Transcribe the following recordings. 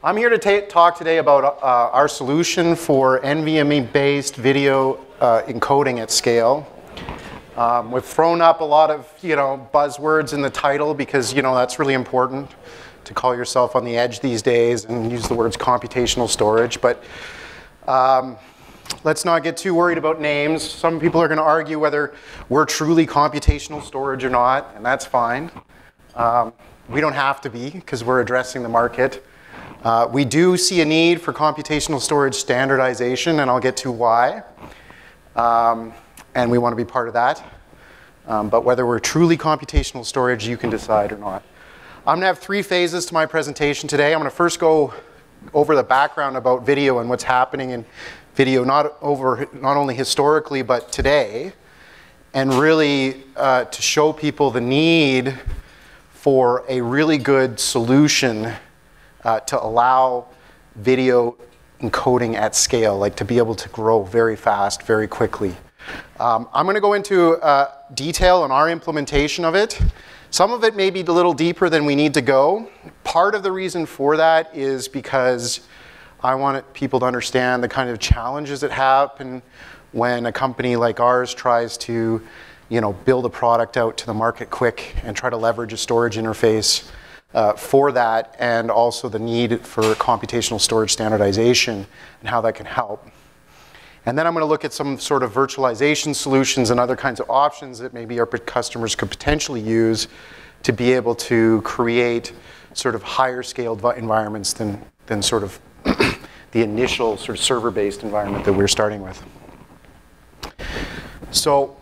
I'm here to talk today about our solution for NVMe-based video encoding at scale. We've thrown up a lot of buzzwords in the title because that's really important to call yourself on the edge these days and use the words computational storage. But let's not get too worried about names. Some people are going to argue whether we're truly computational storage or not, and that's fine. We don't have to be because we're addressing the market. We do see a need for computational storage standardization, and I'll get to why. And we want to be part of that. But whether we're truly computational storage, you can decide or not. I'm going to have three phases to my presentation today. I'm going to first go over the background about video and what's happening in video, not only historically, but today. And really to show people the need for a really good solution to allow video encoding at scale, like to be able to grow very fast, very quickly. I'm going to go into detail on our implementation of it. Some of it may be a little deeper than we need to go. Part of the reason for that is because I want people to understand the kind of challenges that happen when a company like ours tries to build a product out to the market quick and try to leverage a storage interface for that, and also the need for computational storage standardization and how that can help. And then I'm going to look at some sort of virtualization solutions and other kinds of options that maybe our customers could potentially use to be able to create sort of higher scaled environments than sort of the initial sort of server-based environment that we're starting with. So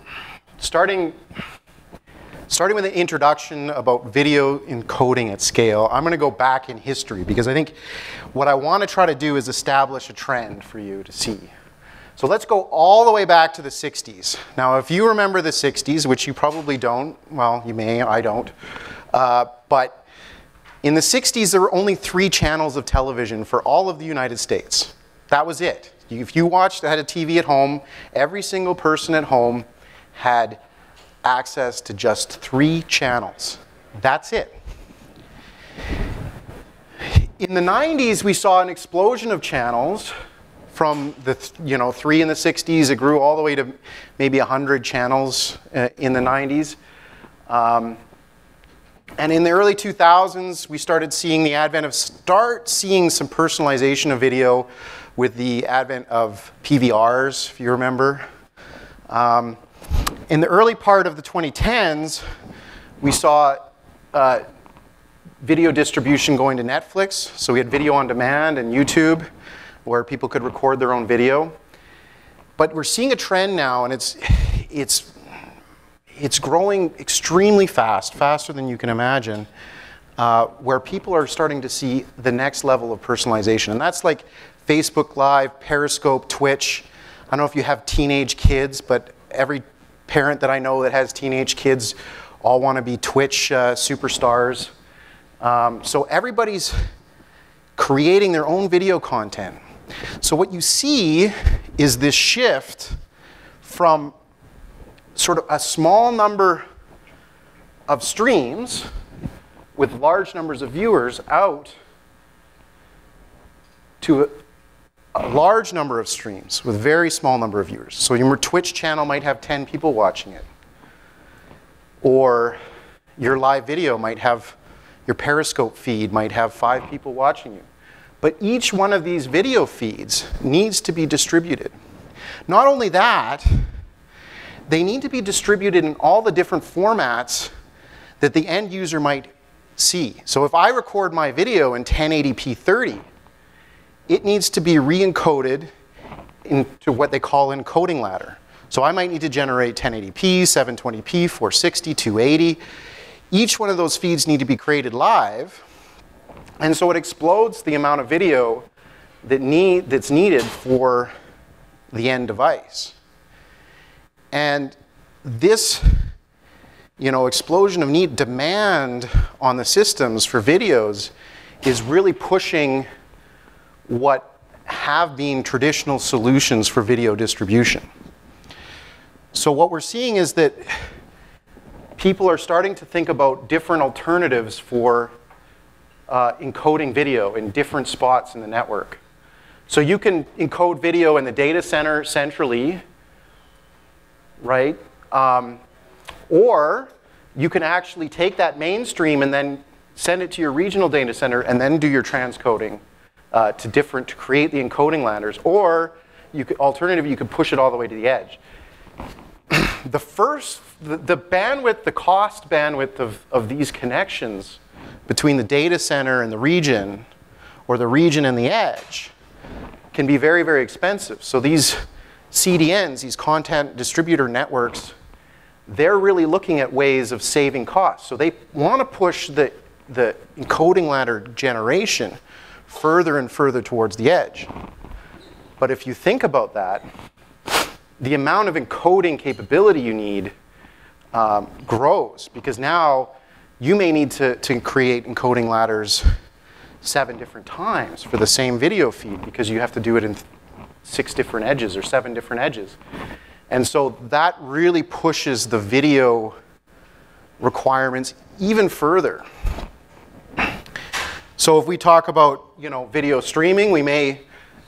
starting with an introduction about video encoding at scale, I'm going to go back in history because I think what I want to try to do is establish a trend for you to see. So let's go all the way back to the 60s. Now, if you remember the 60s, which you probably don't, well, you may, I don't, but in the 60s, there were only 3 channels of television for all of the United States. That was it. If you had a TV at home, every single person at home had access to just 3 channels. That's it. In the 90s, we saw an explosion of channels from the 3 in the 60s. It grew all the way to maybe 100 channels in the 90s. And in the early 2000s, we started seeing the advent of seeing some personalization of video with the advent of PVRs, if you remember. In the early part of the 2010s, we saw video distribution going to Netflix. So we had video on demand and YouTube, where people could record their own video. But we're seeing a trend now, and it's growing extremely fast, faster than you can imagine, where people are starting to see the next level of personalization. And that's like Facebook Live, Periscope, Twitch. I don't know if you have teenage kids, but every parent that I know that has teenage kids all want to be Twitch superstars. So everybody's creating their own video content. So what you see is this shift from sort of a small number of streams with large numbers of viewers out to a large number of streams with very small number of viewers. So your Twitch channel might have 10 people watching it. Or your live video might have, your Periscope feed might have 5 people watching you. But each one of these video feeds needs to be distributed. Not only that, they need to be distributed in all the different formats that the end user might see. So if I record my video in 1080p 30, it needs to be re-encoded into what they call encoding ladder. So I might need to generate 1080p, 720p, 460, 280. Each one of those feeds need to be created live. And so it explodes the amount of video that's needed for the end device. And this explosion of demand on the systems for videos is really pushing what have been traditional solutions for video distribution. So what we're seeing is that people are starting to think about different alternatives for encoding video in different spots in the network. So you can encode video in the data center centrally, right? Or you can actually take that mainstream and then send it to your regional data center and then do your transcoding to create the encoding ladders. Or alternatively, you could push it all the way to the edge. The bandwidth, the cost bandwidth of these connections between the data center and the region, or the region and the edge, can be very, very expensive. So these CDNs, these content distributor networks, they're really looking at ways of saving costs. So they want to push the encoding ladder generation further and further towards the edge. But if you think about that, the amount of encoding capability you need grows, because now you may need to create encoding ladders 7 different times for the same video feed, because you have to do it in 6 different edges or 7 different edges. And so that really pushes the video requirements even further. So if we talk about, video streaming, we may,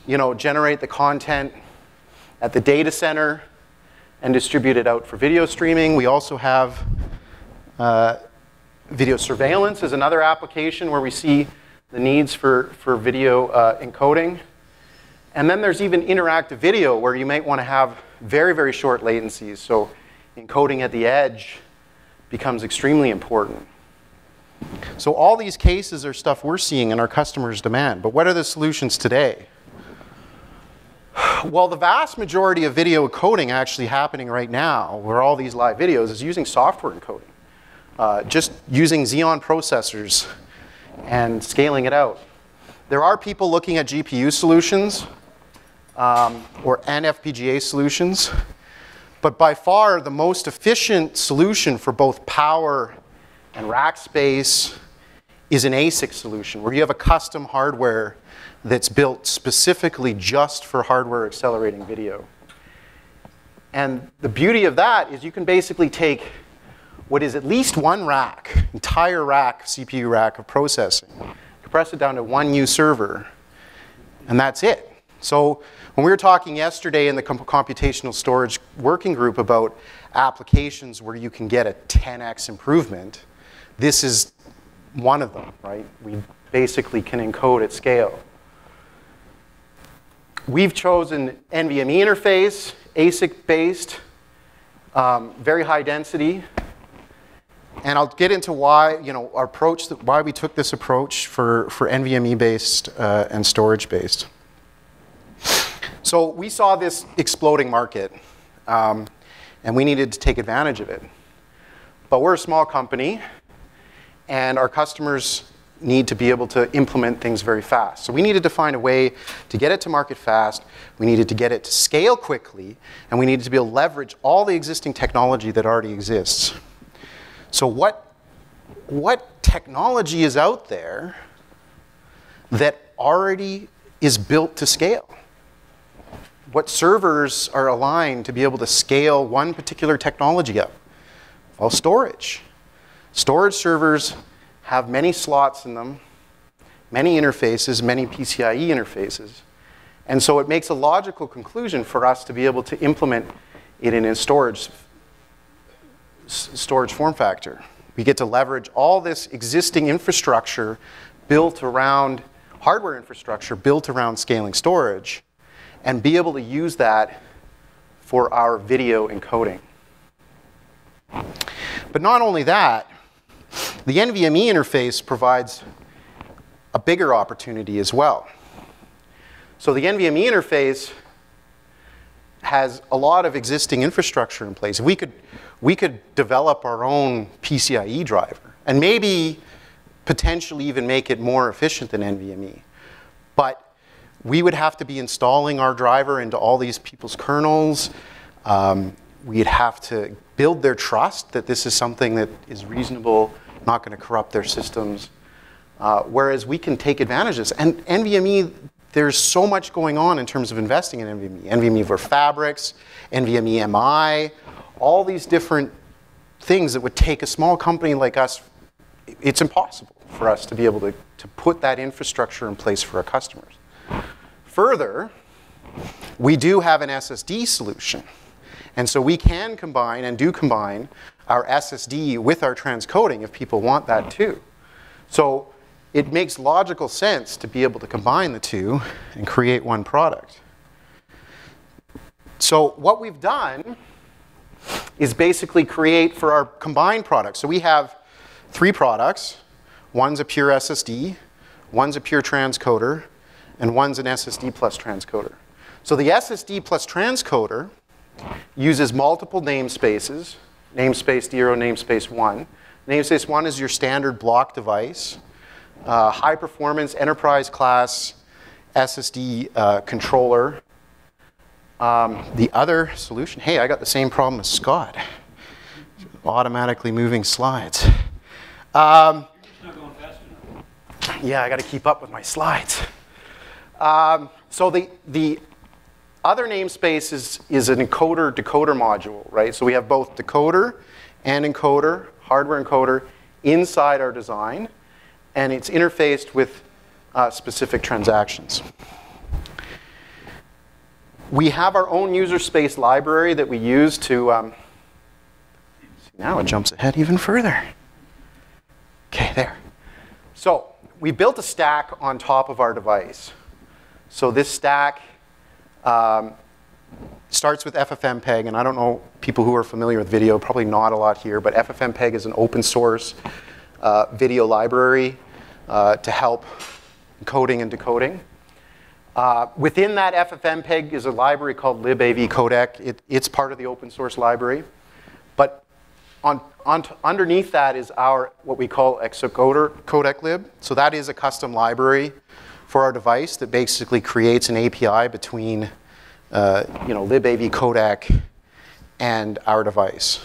generate the content at the data center and distribute it out for video streaming. We also have video surveillance is another application where we see the needs for video encoding. And then there's even interactive video, where you might want to have very, very short latencies. So encoding at the edge becomes extremely important. So all these cases are stuff we're seeing in our customers' demand. But what are the solutions today? Well, the vast majority of video encoding actually happening right now, where all these live videos, is using software encoding. Just using Xeon processors and scaling it out. There are people looking at GPU solutions and FPGA solutions. But by far, the most efficient solution for both power and rack space is an ASIC solution, where you have a custom hardware that's built specifically just for hardware accelerating video. And the beauty of that is you can basically take what is at least one rack, entire rack, CPU rack of processing, compress it down to one U server, and that's it. So when we were talking yesterday in the computational storage working group about applications where you can get a 10x improvement, this is one of them, right? We basically can encode at scale. We've chosen NVMe interface, ASIC-based, very high density. And I'll get into why, our approach, why we took this approach for NVMe-based and storage-based. So we saw this exploding market, and we needed to take advantage of it. But we're a small company, and our customers need to be able to implement things very fast. So we needed to find a way to get it to market fast. We needed to get it to scale quickly, and we needed to be able to leverage all the existing technology that already exists. So what technology is out there that already is built to scale? What servers are aligned to be able to scale one particular technology up? Well, storage. Storage servers have many slots in them, many interfaces, many PCIe interfaces. And so it makes a logical conclusion for us to be able to implement it in a storage form factor. We get to leverage all this existing infrastructure built around, hardware infrastructure built around scaling storage, and be able to use that for our video encoding. But not only that, the NVMe interface provides a bigger opportunity as well. So the NVMe interface has a lot of existing infrastructure in place. We could develop our own PCIe driver and maybe potentially even make it more efficient than NVMe. But we would have to be installing our driver into all these people's kernels. We'd have to build their trust that this is something that is reasonable, not going to corrupt their systems. Whereas we can take advantage of this. And NVMe, there's so much going on in terms of investing in NVMe. NVMe for fabrics, NVMe MI, all these different things that would take a small company like us it's impossible for us to be able to put that infrastructure in place for our customers. Further, we do have an SSD solution. And so we can combine and do combine our SSD with our transcoding if people want that too. So it makes logical sense to be able to combine the two and create one product. So what we've done is basically create for our combined products. So we have 3 products. One's a pure SSD, one's a pure transcoder, and one's an SSD plus transcoder. So the SSD plus transcoder uses multiple namespaces, namespace 0, namespace 1. Namespace 1 is your standard block device, high performance enterprise class SSD controller. The other solution, hey, I got the same problem as Scott. Automatically moving slides. It's not going fast enough. Yeah, I got to keep up with my slides. So the other namespace is an encoder-decoder module, right? So we have both decoder and encoder, hardware encoder, inside our design, and it's interfaced with specific transactions. We have our own user space library that we use to, now it jumps ahead even further. Okay, there. So we built a stack on top of our device. So this stack starts with FFmpeg, and I don't know people who are familiar with video, probably not a lot here, but FFmpeg is an open source video library to help encoding and decoding. Within that FFmpeg is a library called libav codec. It's part of the open source library. But underneath that is our, what we call exocoder codec lib. So that is a custom library for our device that basically creates an API between libav codec and our device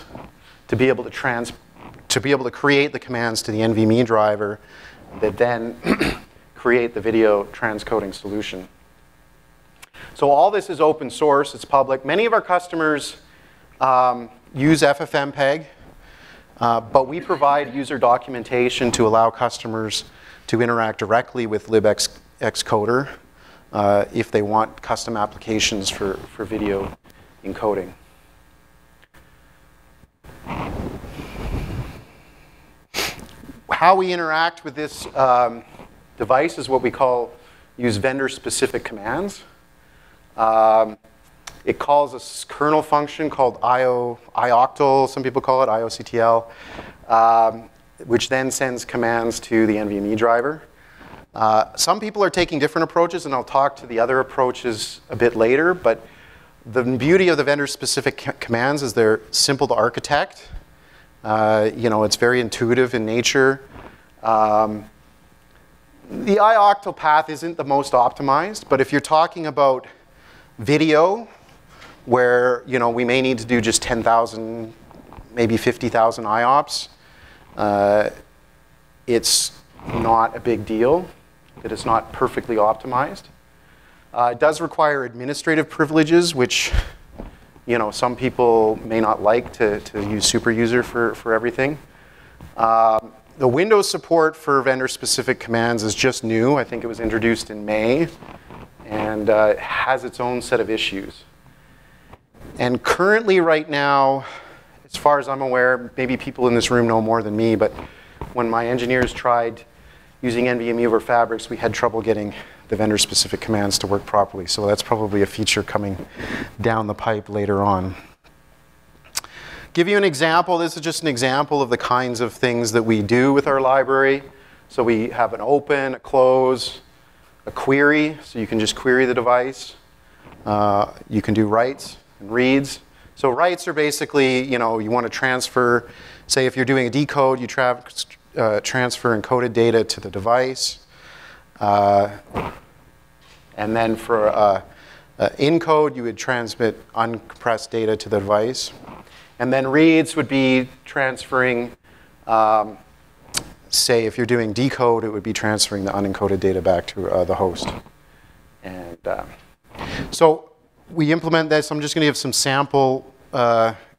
to be able to create the commands to the NVMe driver that then create the video transcoding solution. So all this is open source, it's public. Many of our customers use FFmpeg, but we provide user documentation to allow customers to interact directly with libxcoder if they want custom applications for video encoding. How we interact with this device is what we use vendor-specific commands. It calls a kernel function called ioctl, some people call it ioctl, which then sends commands to the NVMe driver. Some people are taking different approaches, and I'll talk to the other approaches a bit later, but the beauty of the vendor-specific commands is they're simple to architect. It's very intuitive in nature. The ioctl path isn't the most optimized, but if you're talking about video, where we may need to do just 10,000, maybe 50,000 IOPS, it's not a big deal that it's not perfectly optimized. It does require administrative privileges, which some people may not like to use super user for everything. The Windows support for vendor-specific commands is just new. I think it was introduced in May, and it has its own set of issues. And currently right now, as far as I'm aware, maybe people in this room know more than me, but when my engineers tried using NVMe over Fabrics, we had trouble getting the vendor-specific commands to work properly. So that's probably a feature coming down the pipe later on. Give you an example. This is just an example of the kinds of things that we do with our library. So we have an open, a close, a query. So you can just query the device. You can do writes and reads. So writes are basically, you want to transfer, say if you're doing a decode, you transfer encoded data to the device. And then for encode, you would transmit uncompressed data to the device. And then reads would be transferring, say if you're doing decode, it would be transferring the unencoded data back to the host. And so we implement this. I'm just going to give some sample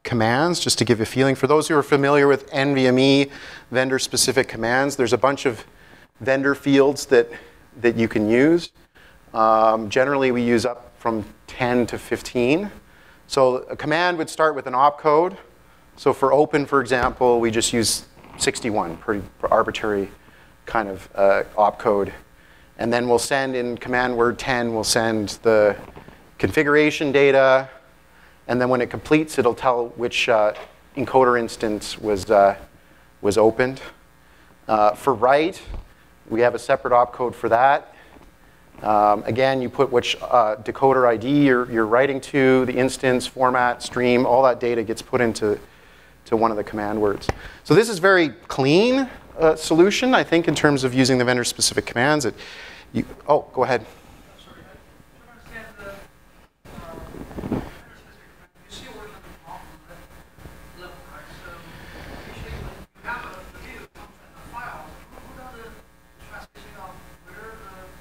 commands, just to give you a feeling. For those who are familiar with NVMe, vendor-specific commands, there's a bunch of vendor fields that you can use. Generally, we use up from 10 to 15. So a command would start with an opcode. So for open, for example, we just use 61, pretty arbitrary kind of opcode. And then we'll send in command word 10, we'll send the configuration data. And then when it completes, it'll tell which encoder instance was opened. For write, we have a separate opcode for that. Again, you put which decoder ID you're writing to, the instance, format, stream, all that data gets put into one of the command words. So this is very clean solution, I think, in terms of using the vendor-specific commands. Oh, go ahead. Sorry, I don't understand the vendor-specific command. You see we're looking off the level, right? So usually when you have a video that comes in a file, who does the transmission of where the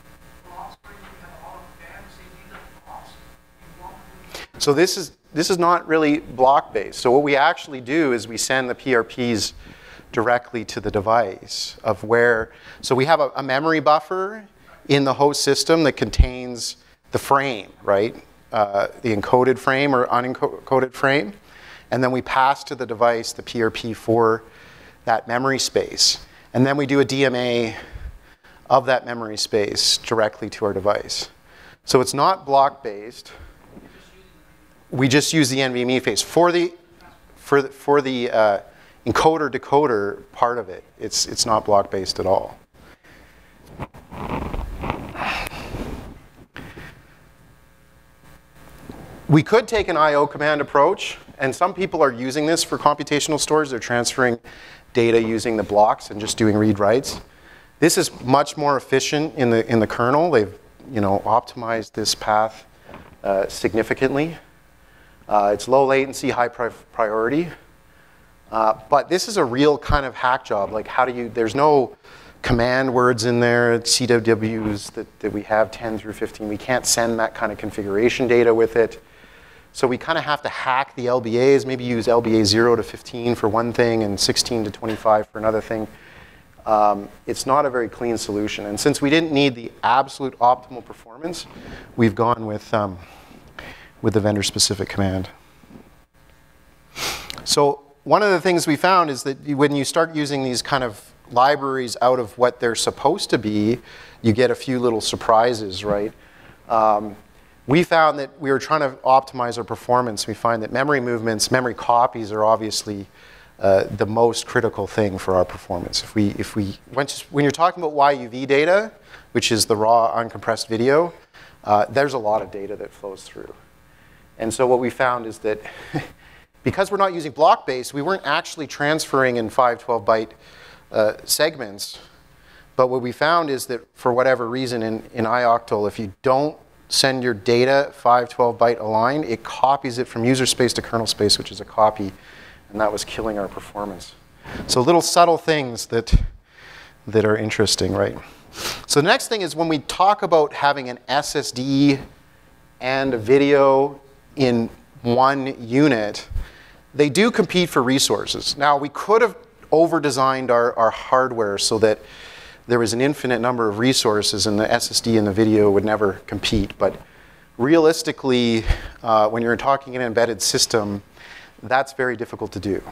blocks, where you have all of bands, CD, the blocks you want to do? So this is not really block-based. So what we actually do is we send the PRPs directly to the device of where, so we have a memory buffer in the host system that contains the frame, right? The encoded frame or unencoded frame. And then we pass to the device the PRP for that memory space. And then we do a DMA of that memory space directly to our device. So it's not block-based. We just use the NVMe phase. For the encoder-decoder part of it, it's not block-based at all. We could take an I/O command approach, and some people are using this for computational storage. They're transferring data using the blocks and just doing read-writes. This is much more efficient in the kernel. They've optimized this path significantly. It's low latency, high priority. But this is a real kind of hack job. Like there's no command words in there, CWWs that we have 10 through 15. We can't send that kind of configuration data with it. So we kind of have to hack the LBAs, maybe use LBA 0 to 15 for one thing and 16 to 25 for another thing. It's not a very clean solution. And since we didn't need the absolute optimal performance, we've gone with the vendor-specific command. So one of the things we found is that when you start using these kind of libraries out of what they're supposed to be, you get a few little surprises, right? We found that we were trying to optimize our performance. We find that memory movements, memory copies are obviously the most critical thing for our performance. When you're talking about YUV data, which is the raw uncompressed video, there's a lot of data that flows through. And so what we found is that because we're not using block-based, we weren't actually transferring in 512-byte segments. But what we found is that for whatever reason in iOctal, if you don't send your data 512-byte aligned, it copies it from user space to kernel space, which is a copy. And that was killing our performance. So little subtle things that are interesting, right? So the next thing is when we talk about having an SSD and a video in one unit, they do compete for resources. Now, we could have over-designed our hardware so that there was an infinite number of resources and the SSD and the video would never compete. But realistically, when you're talking an embedded system, that's very difficult to do.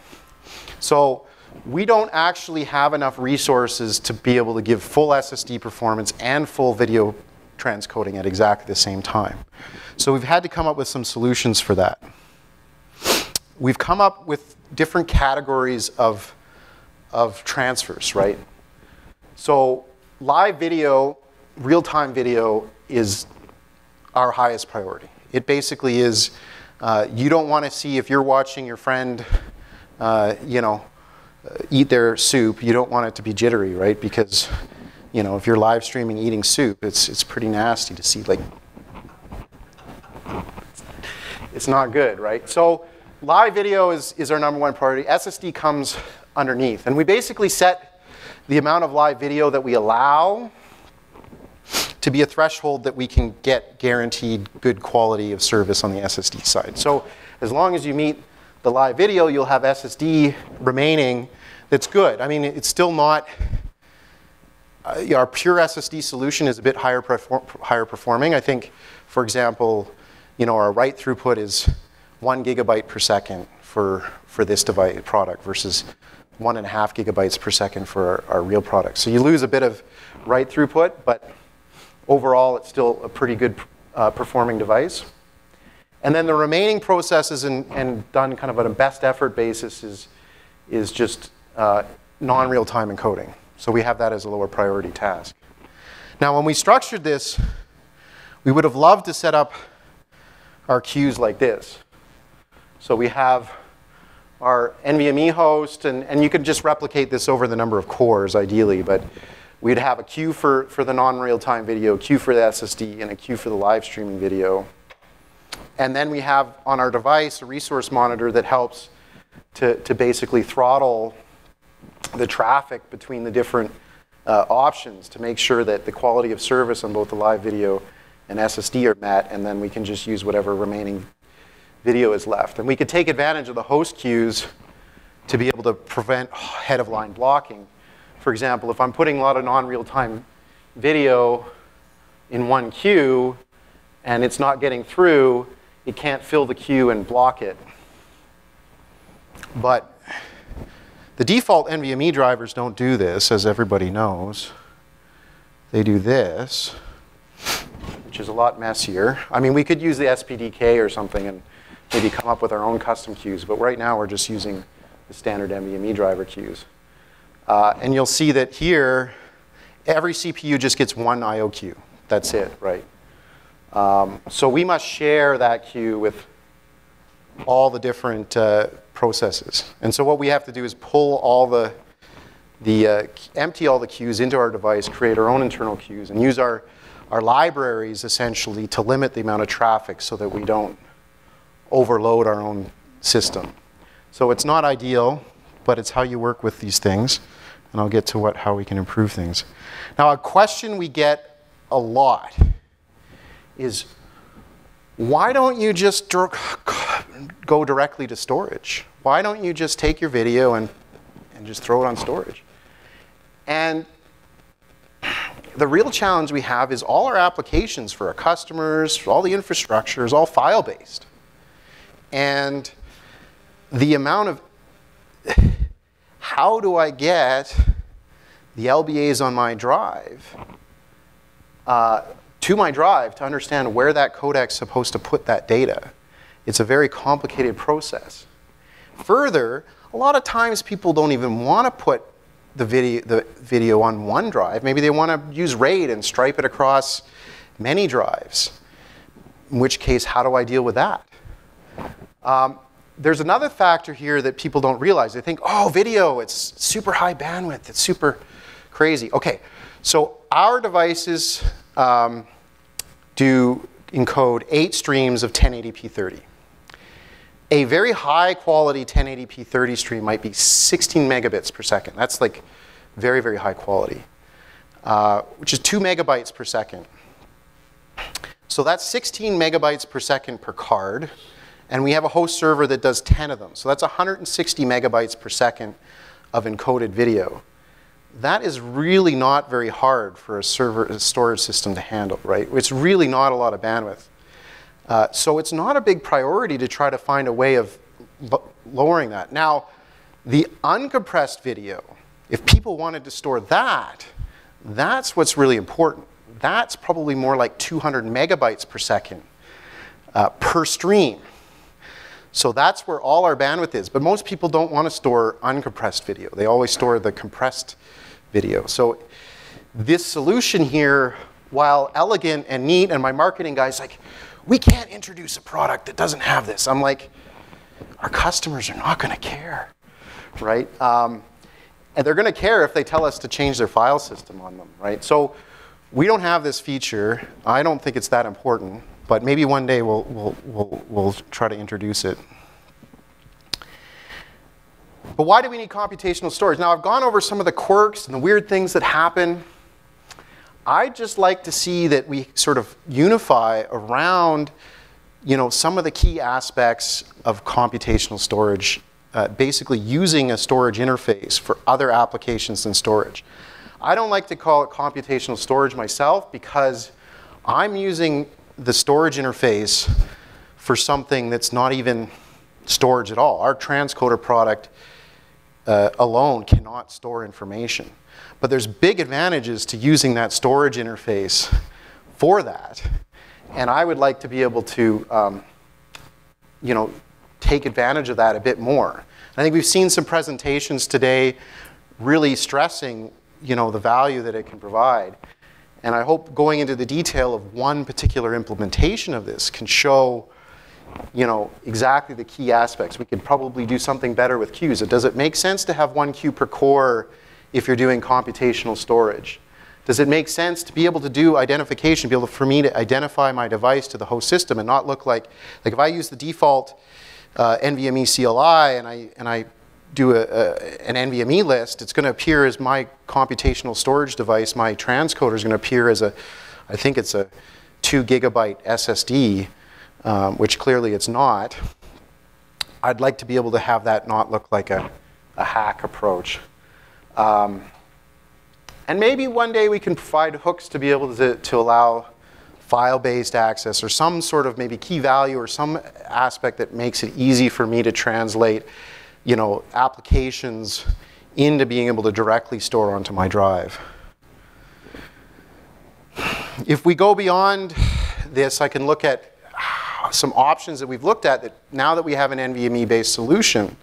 So we don't actually have enough resources to be able to give full SSD performance and full video transcoding at exactly the same time. So we've had to come up with some solutions for that. We've come up with different categories of transfers, right? So live video, real-time video is our highest priority. It basically is, you don't want to see if you're watching your friend, eat their soup, you don't want it to be jittery, right? Because, if you're live streaming eating soup, it's pretty nasty to see, like, it's not good, right? So live video is our number one priority. SSD comes underneath. And we basically set the amount of live video that we allow to be a threshold that we can get guaranteed good quality of service on the SSD side. So as long as you meet the live video, you'll have SSD remaining that's good. I mean, it's still not, our pure SSD solution is a bit higher performing. I think, for example, you know, our write throughput is 1 gigabyte per second for this device product versus 1.5 gigabytes per second for our real product. So you lose a bit of write throughput, but overall it's still a pretty good performing device. And then the remaining processes and done kind of on a best effort basis is just non-real-time encoding. So we have that as a lower priority task. Now when we structured this, we would have loved to set up our queues like this. So we have our NVMe host, and you could just replicate this over the number of cores ideally, but we'd have a queue for the non-real-time video, a queue for the SSD, and a queue for the live streaming video. And then we have on our device a resource monitor that helps to basically throttle the traffic between the different options to make sure that the quality of service on both the live video and SSD are met, and then we can just use whatever remaining video is left. And we could take advantage of the host queues to be able to prevent head-of-line blocking. For example, if I'm putting a lot of non-real-time video in one queue and it's not getting through, it can't fill the queue and block it. But the default NVMe drivers don't do this, as everybody knows. They do this, which is a lot messier. I mean, we could use the SPDK or something and maybe come up with our own custom queues, but right now we're just using the standard NVMe driver queues. And you'll see that here, every CPU just gets one I/O queue. That's it, right? So we must share that queue with all the different processes. And so what we have to do is pull all empty all the queues into our device, create our own internal queues, and use our libraries essentially to limit the amount of traffic so that we don't overload our own system. So it's not ideal, but it's how you work with these things. And I'll get to how we can improve things. Now, a question we get a lot is, why don't you just go directly to storage? Why don't you just take your video and just throw it on storage? And the real challenge we have is all our applications for our customers, all the infrastructure is all file-based. And the amount of, how do I get the LBAs on my drive to my drive to understand where that codec is supposed to put that data? It's a very complicated process. Further, a lot of times people don't even want to put the video on one drive. Maybe they want to use RAID and stripe it across many drives. In which case, how do I deal with that? There's another factor here that people don't realize. They think, oh, video, it's super high bandwidth, it's super crazy. Okay, so our devices do encode 8 streams of 1080p 30. A very high quality 1080p 30 stream might be 16 megabits per second. That's like very, very high quality, which is 2 megabytes per second. So that's 16 megabytes per second per card. And we have a host server that does 10 of them. So that's 160 megabytes per second of encoded video. That is really not very hard for a storage system to handle, right? It's really not a lot of bandwidth. So it's not a big priority to try to find a way of lowering that. Now, the uncompressed video, if people wanted to store that, that's what's really important. That's probably more like 200 megabytes per second per stream. So that's where all our bandwidth is. But most people don't want to store uncompressed video. They always store the compressed video. So this solution here, while elegant and neat, and my marketing guy's like, we can't introduce a product that doesn't have this. I'm like, our customers are not going to care, right? And they're going to care if they tell us to change their file system on them, right? So we don't have this feature. I don't think it's that important. But maybe one day we'll try to introduce it. But why do we need computational storage? Now, I've gone over some of the quirks and the weird things that happen. I'd just like to see that we sort of unify around you know, some of the key aspects of computational storage, basically using a storage interface for other applications than storage. I don't like to call it computational storage myself because I'm using the storage interface for something that's not even storage at all. Our transcoder product alone cannot store information. But there's big advantages to using that storage interface for that. And I would like to be able to, you know, take advantage of that a bit more. I think we've seen some presentations today really stressing, you know, the value that it can provide. And I hope going into the detail of one particular implementation of this can show, you know, exactly the key aspects. We could probably do something better with queues. Does it make sense to have one queue per core if you're doing computational storage? Does it make sense to be able to do identification, be able for me to identify my device to the host system and not look like if I use the default NVMe CLI and I do an NVMe list, it's going to appear as my computational storage device. My transcoder is going to appear as I think it's a 2 gigabyte SSD, which clearly it's not. I'd like to be able to have that not look like a hack approach. And maybe one day we can provide hooks to be able to allow file-based access or some sort of maybe key value or some aspect that makes it easy for me to translate, you know, applications into being able to directly store onto my drive. If we go beyond this, I can look at some options that we've looked at that now that we have an NVMe-based solution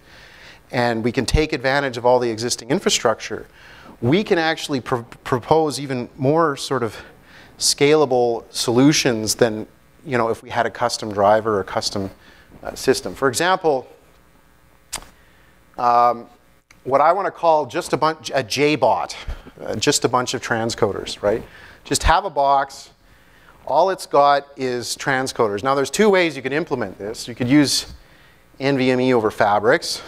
and we can take advantage of all the existing infrastructure, we can actually propose even more sort of scalable solutions than, you know, if we had a custom driver or a custom system. For example, what I want to call just a JBot, just a bunch of transcoders, right? Just have a box. All it's got is transcoders. Now, there's two ways you can implement this. You could use NVMe over Fabrics,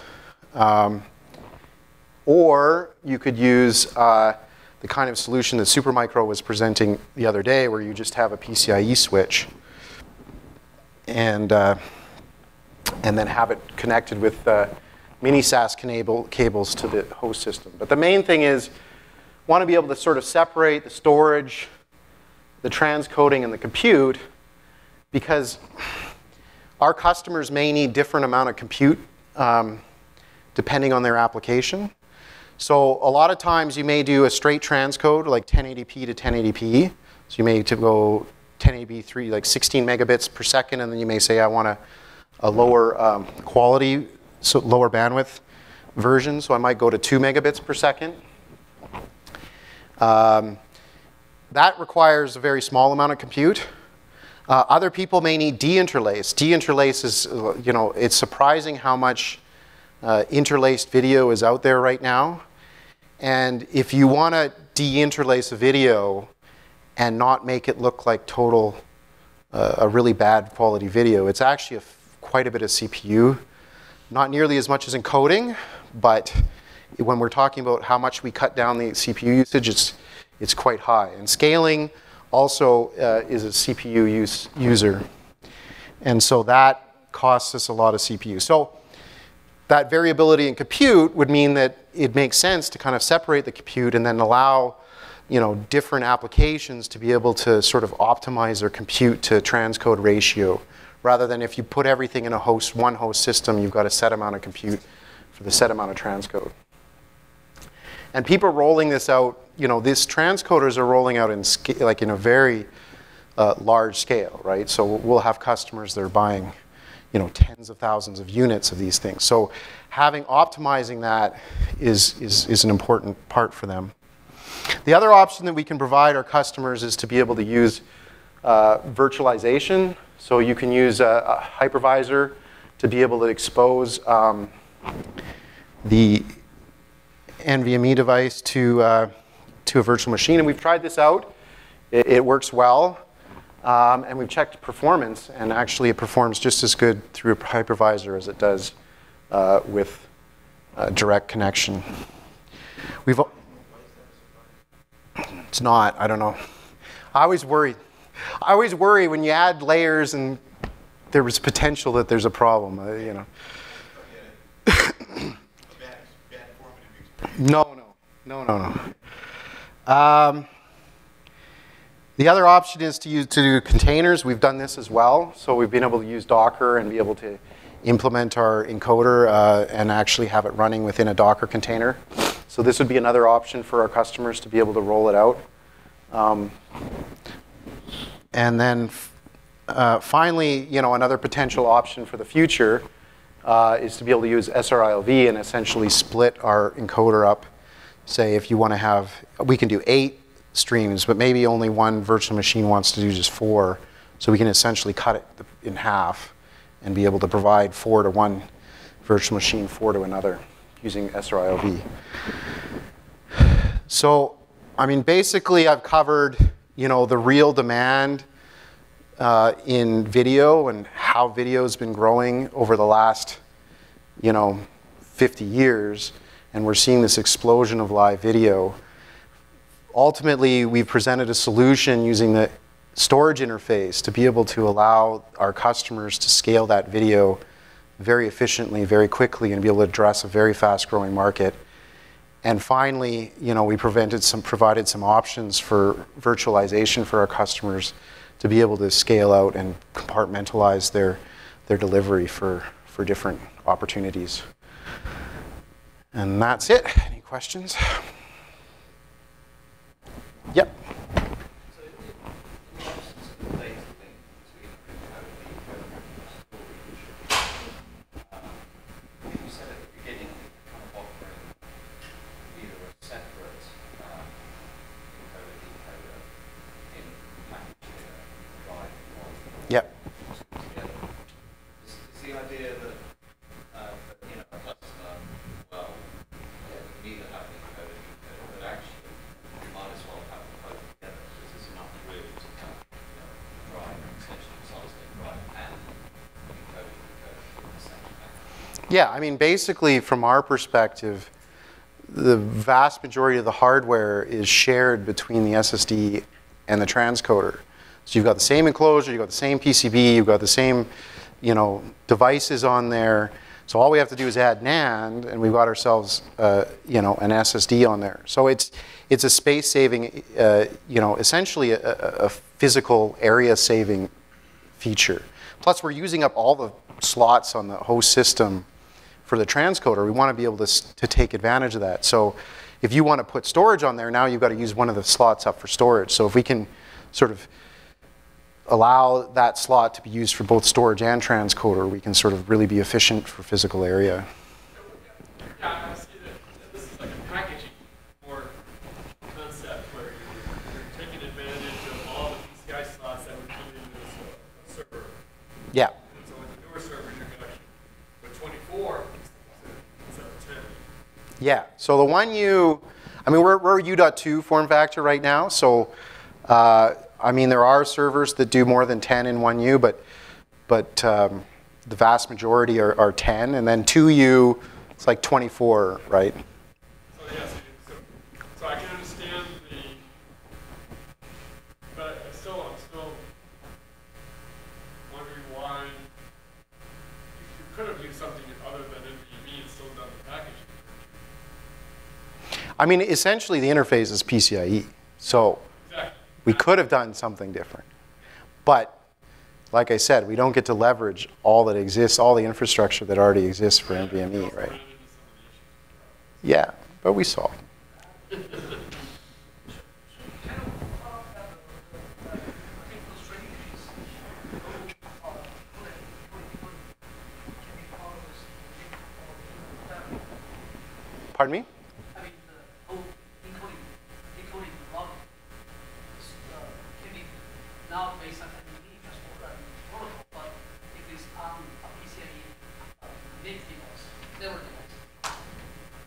or you could use the kind of solution that Supermicro was presenting the other day, where you just have a PCIe switch and then have it connected with mini SAS cables to the host system. But the main thing is, want to be able to sort of separate the storage, the transcoding, and the compute, because our customers may need different amount of compute depending on their application. So a lot of times you may do a straight transcode, like 1080p to 1080p. So you may go 1080p, like 16 megabits per second, and then you may say, I want a lower quality, so lower bandwidth version. So I might go to 2 megabits per second. That requires a very small amount of compute. Other people may need deinterlace. Deinterlace is, you know, it's surprising how much interlaced video is out there right now. And if you want to deinterlace a video and not make it look like total, a really bad quality video, it's actually quite a bit of CPU. Not nearly as much as encoding, but when we're talking about how much we cut down the CPU usage, it's quite high. And scaling also is a CPU user. And so that costs us a lot of CPU. So that variability in compute would mean that it makes sense to kind of separate the compute and then allow, you know, different applications to be able to sort of optimize their compute to transcode ratio, rather than if you put everything in one host system, you've got a set amount of compute for the set amount of transcode. And people rolling this out, you know, these transcoders are rolling out in a very large scale, right? So we'll have customers that are buying, you know, tens of thousands of units of these things. So optimizing that is an important part for them. The other option that we can provide our customers is to be able to use virtualization. So you can use a hypervisor to be able to expose the NVMe device to a virtual machine. And we've tried this out. It works well. And we've checked performance, and actually it performs just as good through a hypervisor as it does with direct connection. It's not, I don't know. I always worry when you add layers and there was potential that there's a problem, you know. No. The other option is to do containers. We've done this as well. So we've been able to use Docker and be able to implement our encoder and actually have it running within a Docker container. So this would be another option for our customers to be able to roll it out. And then finally, you know, another potential option for the future is to be able to use SR-IOV and essentially split our encoder up. Say if you want to have, we can do 8 streams, but maybe only one virtual machine wants to do just 4. So we can essentially cut it in half and be able to provide 4 to one virtual machine, 4 to another using SR-IOV. So, I mean, basically I've covered, you know, the real demand in video and how video has been growing over the last, you know, 50 years. And we're seeing this explosion of live video. Ultimately, we've presented a solution using the storage interface to be able to allow our customers to scale that video very efficiently, very quickly, and be able to address a very fast-growing market. And finally, you know, we provided some options for virtualization for our customers to be able to scale out and compartmentalize their delivery for different opportunities. And that's it. Any questions? Yep. So in the absence of the data link between storage, you said at the beginning that you're kind of offering either a separate encoder decoder in package drive or Yep. together. Is the idea that you know, a customer, well, neither have the encoder decoder, but actually you might as well have them both together because there's enough room to have, you know, drive, essentially solid-state drive and encoder decoder in the same package? Yeah, I mean, basically, from our perspective, the vast majority of the hardware is shared between the SSD and the transcoder. So you've got the same enclosure, you've got the same PCB, you've got the same, you know, devices on there. So all we have to do is add NAND, and we've got ourselves, you know, an SSD on there. So it's a space-saving, you know, essentially a physical area-saving feature. Plus, we're using up all the slots on the host system for the transcoder. We want to be able to take advantage of that. So if you want to put storage on there, now you've got to use one of the slots up for storage. So if we can sort of allow that slot to be used for both storage and transcoder, we can sort of really be efficient for physical area. Yeah, I see that this is like a packaging or concept where you're taking advantage of all the PCI slots that would come into a server. Yeah. And so with the newer servers, you're going to with 24 instead of 10. Yeah. So the 1U, I mean, we're U.2 form factor right now. So I mean, there are servers that do more than 10 in 1U, but the vast majority are 10, and then 2U, it's like 24, right? So yes, so I can understand but I'm still wondering why you could have used something other than NVMe and still done the packaging. I mean, essentially the interface is PCIe, so we could have done something different. But like I said, we don't get to leverage all that exists, all the infrastructure that already exists for NVMe, right? Yeah, but we solved them. Pardon me? I mean, the whole encoding logic can be now based on NVMe protocol, but if it's on a PCIe NIC device, network device,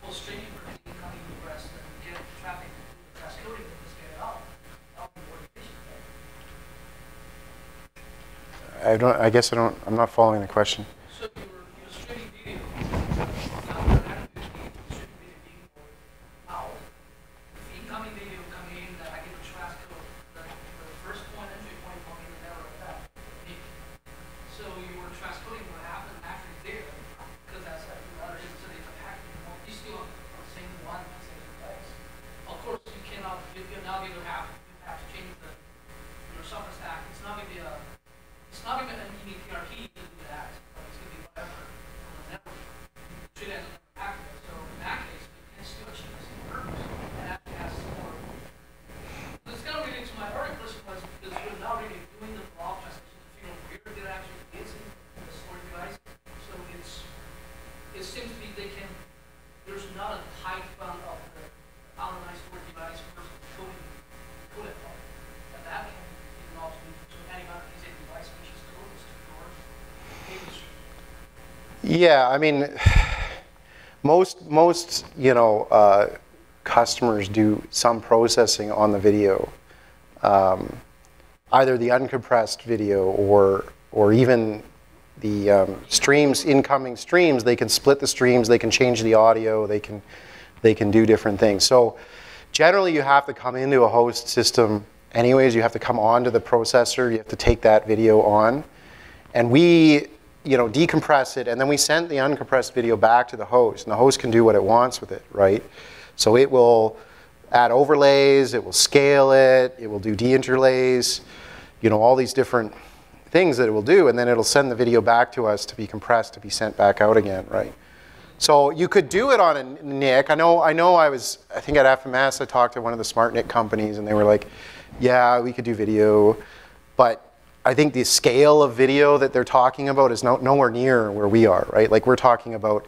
well, streaming for the incoming request and get traffic through the Transcoding and just get it out, that would be more efficient, right? I'm not following the question. So you're streaming video, now you're actively streaming video out. If the incoming video come in, that I get the transcode, the first point, entry point will be the network path. So you were now you're going to have to change your software stack. It's not going to be an NVMe PRP to do that, but it's going to be whatever on the network. Treat it as a network packet. So in that case, it can still achieve the same purpose. And actually has some more. So it's kind of relating to my earlier question was because we're now really doing the block transmission to figure out where there actually is in the storage device. So it seems to be there's not a tight bound of the online storage device versus coded part. And that can also be to any amount of easy device which is closest to your. Yeah, I mean, most customers do some processing on the video, either the uncompressed video or even the streams, incoming streams. They can split the streams, they can change the audio, they can do different things. So generally you have to come into a host system anyways. You have to come onto the processor, you have to take that video on, and we decompress it, and then we send the uncompressed video back to the host, and the host can do what it wants with it, right? So it will add overlays, it will scale it, it will do deinterlays, all these different things that it will do, and then it'll send the video back to us to be compressed, to be sent back out again, right? So you could do it on a NIC. I think at FMS I talked to one of the smart NIC companies, and they were like, yeah, we could do video, but I think the scale of video that they're talking about is nowhere near where we are, right? Like we're talking about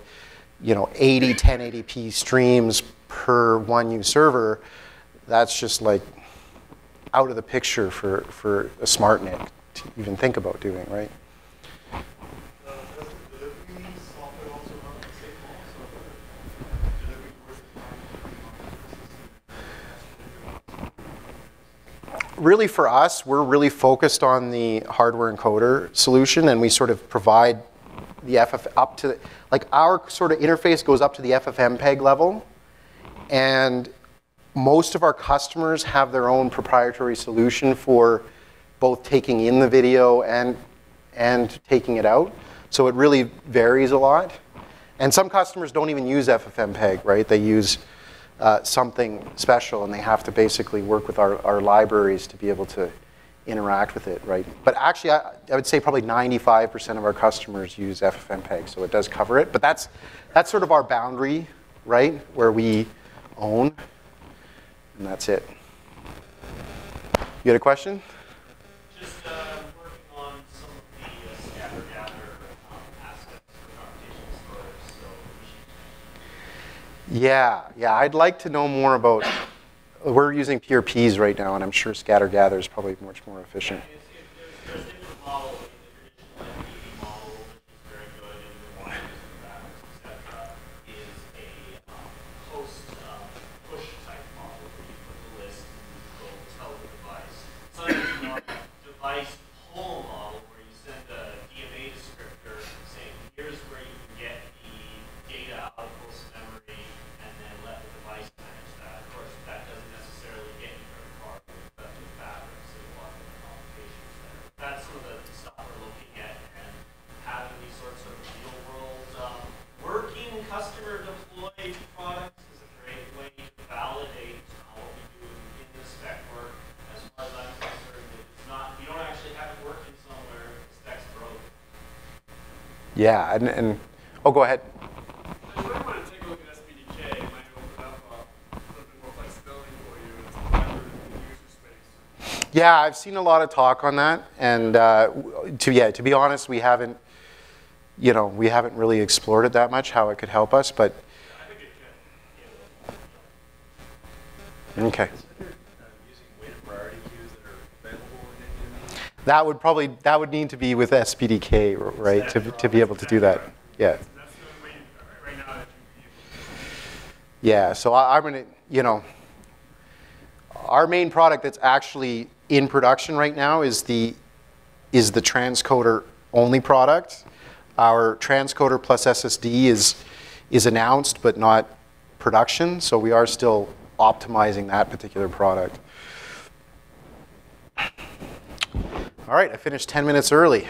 80 1080p streams per 1U server. That's just like out of the picture for a smart NIC to even think about doing, right? Really for us, we're really focused on the hardware encoder solution, and we sort of provide the FF up to, like our sort of interface goes up to the FFmpeg level, and most of our customers have their own proprietary solution for both taking in the video and taking it out. So it really varies a lot. And some customers don't even use FFmpeg, right? They use something special, and they have to basically work with our libraries to be able to interact with it, right? But actually, I would say probably 95% of our customers use FFmpeg, so it does cover it. But that's sort of our boundary, right, where we own, and that's it. You had a question? Just working on some of the scatter-gather aspects for computational storage. So Yeah, I'd like to know more about. We're using PRPs right now, and I'm sure scatter-gather is probably much more efficient. There's a different model, the traditional NVMe model, which is very good, and the one using graphics, etc., is a host push type model where you put the list and you go tell the device. Sometimes more device pull model where you send a DMA descriptor saying, here's where you can get the data out of host memory, and then let the device manage that. Of course, that doesn't necessarily get you very far with fabrics and a lot of the complications there. That's some of the stuff we're looking at, and having these sorts of real-world working customer deployed products is a great way to validate what we do in the spec work. As far as I'm concerned, it's not, you don't actually have it working somewhere, the spec's broken. Yeah, and oh, go ahead. You might want to take a look at SPDK. It might open up a little bit more flexibility for you. It's better in the user space. Yeah, I've seen a lot of talk on that, and to be honest, we haven't really explored it that much, how it could help us, but I think it can. okay. Using weighted priority queues that are available in NVMe? That would need to be with SPDK, right, to be able to do that. Yeah. That's the only way right now that you Yeah, so I'm going to, our main product that's actually in production right now is the transcoder only product. Our transcoder plus SSD is announced but not production, so we are still optimizing that particular product. All right, I finished 10 minutes early.